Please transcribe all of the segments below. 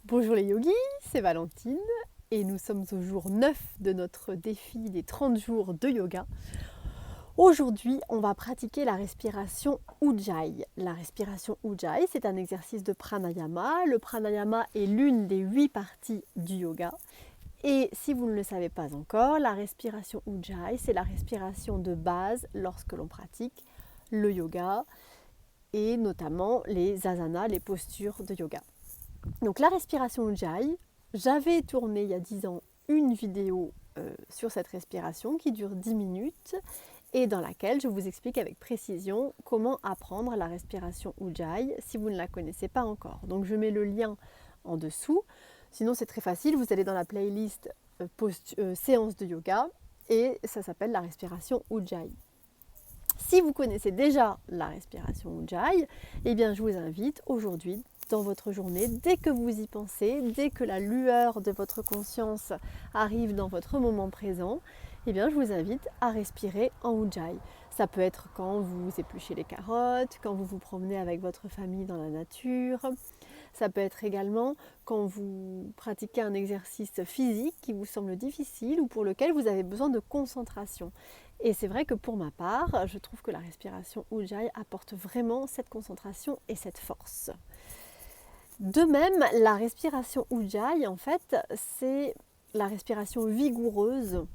Bonjour les yogis, c'est Valentine et nous sommes au jour 9 de notre défi des 30 jours de yoga. Aujourd'hui, on va pratiquer la respiration Ujjayi. La respiration Ujjayi, c'est un exercice de pranayama. Le pranayama est l'une des 8 parties du yoga. Et si vous ne le savez pas encore, la respiration Ujjayi, c'est la respiration de base lorsque l'on pratique le yoga et notamment les asanas, les postures de yoga. Donc la respiration Ujjayi, j'avais tourné il y a 10 ans une vidéo sur cette respiration qui dure 10 minutes et dans laquelle je vous explique avec précision comment apprendre la respiration Ujjayi si vous ne la connaissez pas encore. Donc je mets le lien en dessous, sinon c'est très facile, vous allez dans la playlist séance de yoga et ça s'appelle la respiration Ujjayi. Si vous connaissez déjà la respiration Ujjayi, eh bien je vous invite aujourd'hui dans votre journée, dès que vous y pensez, dès que la lueur de votre conscience arrive dans votre moment présent, eh bien je vous invite à respirer en Ujjayi. Ça peut être quand vous épluchez les carottes, quand vous vous promenez avec votre famille dans la nature. Ça peut être également quand vous pratiquez un exercice physique qui vous semble difficile ou pour lequel vous avez besoin de concentration. Et c'est vrai que pour ma part, je trouve que la respiration Ujjayi apporte vraiment cette concentration et cette force. De même, la respiration Ujjayi, en fait, c'est la respiration vigoureuse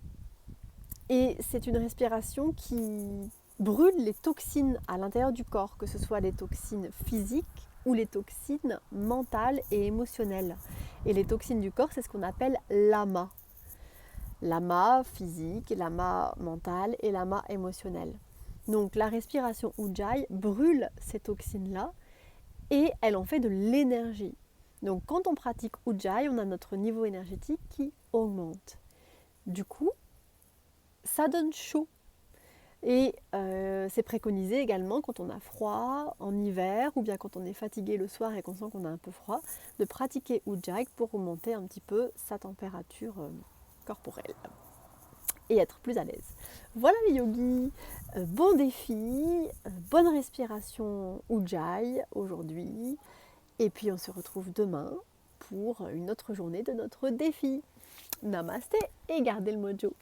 et c'est une respiration qui brûle les toxines à l'intérieur du corps, que ce soit les toxines physiques ou les toxines mentales et émotionnelles. Et les toxines du corps, c'est ce qu'on appelle l'ama. L'ama physique, l'ama mental et l'ama émotionnel. Donc la respiration Ujjayi brûle ces toxines-là et elle en fait de l'énergie. Donc quand on pratique Ujjayi, on a notre niveau énergétique qui augmente. Du coup, ça donne chaud. Et c'est préconisé également quand on a froid en hiver ou bien quand on est fatigué le soir et qu'on sent qu'on a un peu froid, de pratiquer Ujjayi pour augmenter un petit peu sa température corporelle et être plus à l'aise. Voilà les yogis, bon défi, bonne respiration Ujjayi aujourd'hui. Et puis on se retrouve demain pour une autre journée de notre défi. Namasté et gardez le mojo.